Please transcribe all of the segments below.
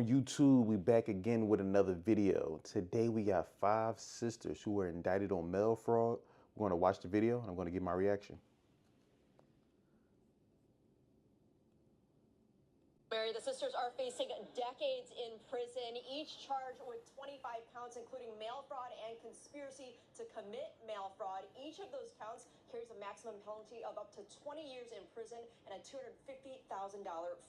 on YouTube? We back again with another video. Today we got 5 sisters who were indicted on mail fraud. We're going to watch the video and I'm going to give my reaction. Mary, the sisters are facing decades in prison, each charged with 25 counts, including mail fraud and conspiracy to commit mail fraud. Each of those counts carries a maximum penalty of up to 20 years in prison and a $250,000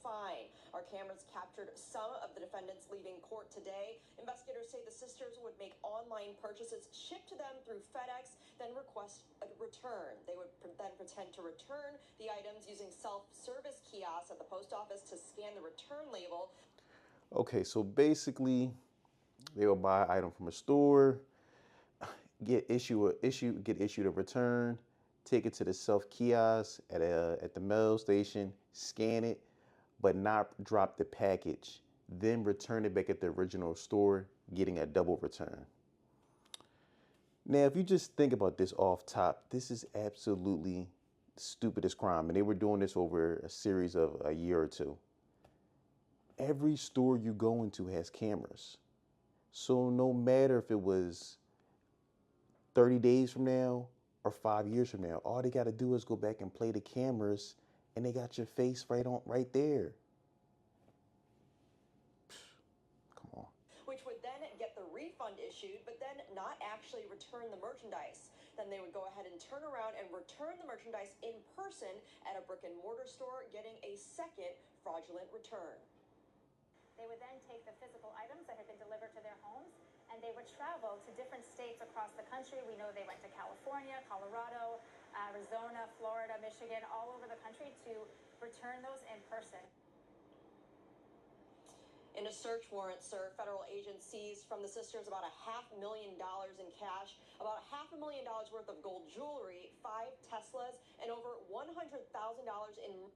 fine. Our cameras captured some of the defendants leaving court today. Investigators say the sisters would make online purchases shipped to them through FedEx, then request a return. They would then pretend to return the items using self-service kiosks at the post office to scan the return label. Okay, so basically they will buy an item from a store, get issued a return, take it to the self kiosk at the mail station, scan it, but not drop the package, then return it back at the original store, getting a double return. Now, if you just think about this off top, this is absolutely the stupidest crime, and they were doing this over a series of a year or two. Every store you go into has cameras. So no matter if it was 30 days from now or 5 years from now, all they got to do is go back and play the cameras and they got your face right there. Come on. Which would then get the refund issued, but then not actually return the merchandise. Then they would go ahead and turn around and return the merchandise in person at a brick and mortar store, getting a second fraudulent return. They would then take the physical items that had been delivered to their homes and they would travel to different states across the country. We know they went to California, Colorado, Arizona, Florida, Michigan, all over the country to return those in person. In a search warrant, sir, federal agents seized from the sisters about $500,000 in cash, about $500,000 worth of gold jewelry, 5 Teslas, and over $100,000 in.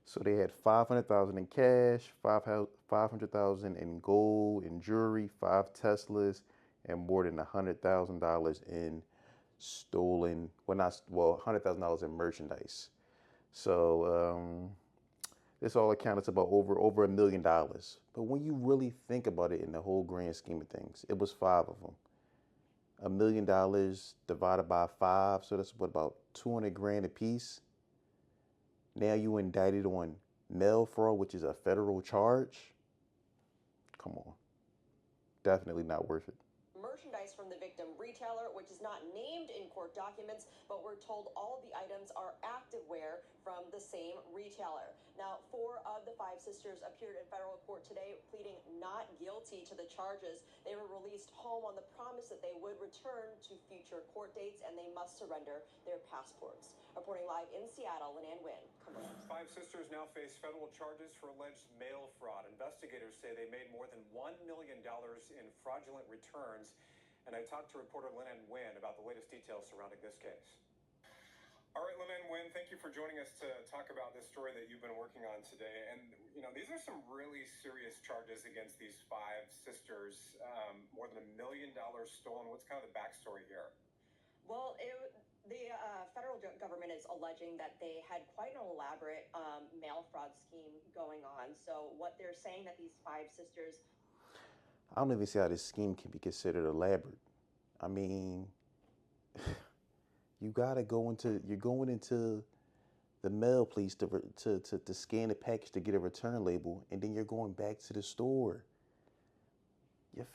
So they had $500,000 in cash, $500,000 in gold and jewelry, 5 Teslas, and more than $100,000 in stolen, $100,000 in merchandise. So this all accounted to about over $1 million. But when you really think about it in the whole grand scheme of things, it was 5 of them. $1 million divided by 5, so that's what, about 200 grand a piece. Now you indicted on mail fraud, which is a federal charge. Come on. Definitely not worth it. Merchandise from the victim retailer, which is not named in court documents, but we're told all of the items are activewear from the same retailer. Now, 4 of the 5 sisters appeared in federal court today, pleading not guilty to the charges. They were released home on the promise that they would return to future court dates and they must surrender their passports. Reporting live in Seattle, Lenan Nguyen. 5 sisters now face federal charges for alleged mail fraud. Investigators say they made more than $1 million in fraudulent returns. And I talked to reporter Lenan Nguyen about the latest details surrounding this case. All right, Lenan Nguyen, thank you for joining us to talk about this story that you've been working on today. And, you know, these are some really serious charges against these 5 sisters. More than $1 million stolen. What's kind of the backstory here? Well, the federal government is alleging that they had quite an elaborate mail fraud scheme going on. So what they're saying that these 5 sisters. I don't even see how this scheme can be considered elaborate. I mean, you're going into the mail place to scan the package to get a return label, and then you're going back to the store. Their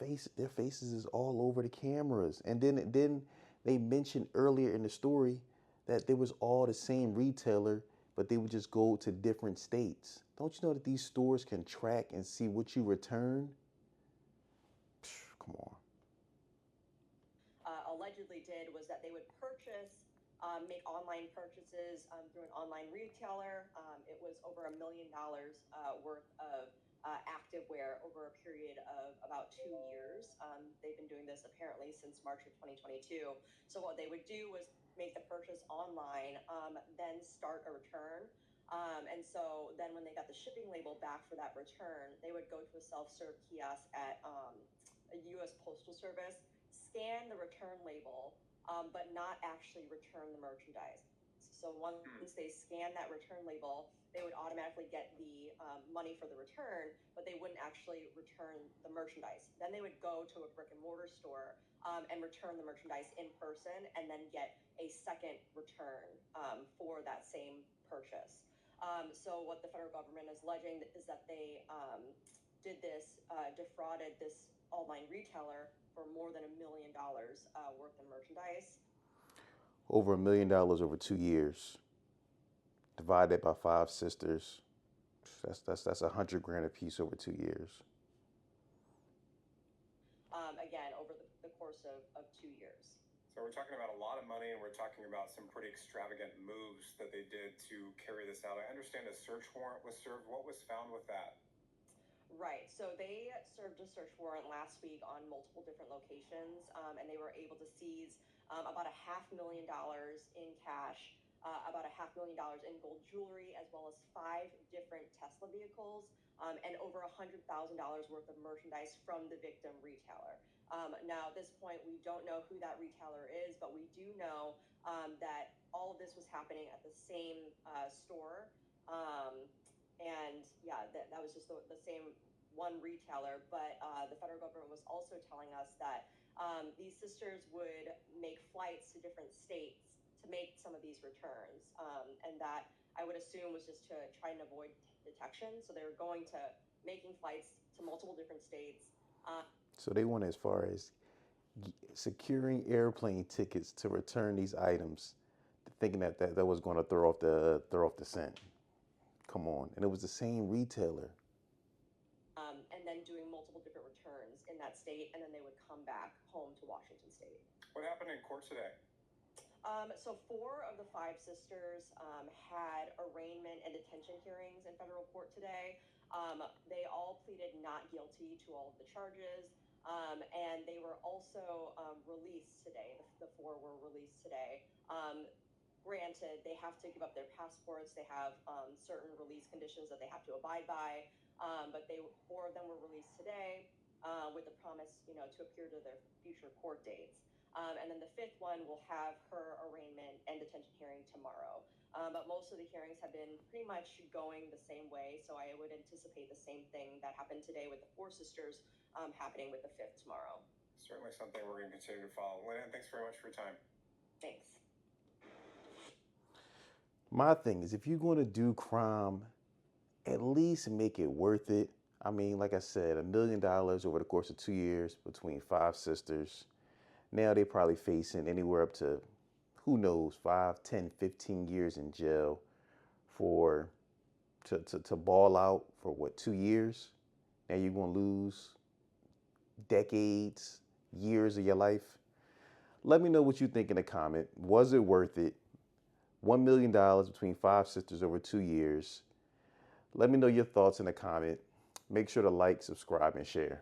faces is all over the cameras. And then they mentioned earlier in the story that there was all the same retailer, but they would just go to different states. Don't you know that these stores can track and see what you return? Come on. Allegedly did was that they would make online purchases through an online retailer. It was over $1 million worth of activewear over a period of about 2 years. They've been doing this apparently since March of 2022. So what they would do was make the purchase online, then start a return. And so then when they got the shipping label back for that return, they would go to a self-serve kiosk at a U.S. Postal Service, scan the return label, but not actually return the merchandise. So once they scan that return label, they would automatically get the money for the return, but they wouldn't actually return the merchandise. Then they would go to a brick and mortar store and return the merchandise in person and then get a second return for that same purchase. So what the federal government is alleging is that they did this, defrauded this online retailer for more than $1 million worth of merchandise. Over $1 million over 2 years. Divide that by 5 sisters. That's $100 grand a piece over 2 years. Again, over the course of 2 years. So we're talking about a lot of money, and we're talking about some pretty extravagant moves that they did to carry this out. I understand a search warrant was served. What was found with that? Right. So they served a search warrant last week on multiple different locations, and they were able to seize about $500,000 in cash, about $500,000 in gold jewelry, as well as 5 different Tesla vehicles, and over $100,000 worth of merchandise from the victim retailer. Now, at this point, we don't know who that retailer is, but we do know that all of this was happening at the same store. And yeah, that was just the same one retailer. But the federal government was also telling us that these sisters would make flights to different states to make some of these returns. And that I would assume was just to try and avoid detection. So they were going to making flights to multiple different states. So they went as far as securing airplane tickets to return these items, thinking that was going to throw off the scent. Come on. And it was the same retailer. And then doing multiple different returns in that state, and then they would come back home to Washington State. What happened in court today? So 4 of the 5 sisters had arraignment and detention hearings in federal court today. They all pleaded not guilty to all of the charges, and they were also released today. The 4 were released today. Granted, they have to give up their passports. They have certain release conditions that they have to abide by. But 4 of them were released today with the promise, to appear to their future court dates. And then the 5th one will have her arraignment and detention hearing tomorrow. But most of the hearings have been pretty much going the same way. So I would anticipate the same thing that happened today with the 4 sisters happening with the 5th tomorrow. Certainly something we're going to continue to follow. Lynn, thanks very much for your time. Thanks. My thing is, if you're going to do crime, at least make it worth it. I mean, like I said, $1 million over the course of 2 years between 5 sisters. Now they're probably facing anywhere up to, who knows, 5, 10, 15 years in jail to ball out for what, 2 years? Now you're going to lose decades, years of your life. Let me know what you think in the comment. Was it worth it? $1 million between 5 sisters over 2 years. Let me know your thoughts in the comment. Make sure to like, subscribe, and share.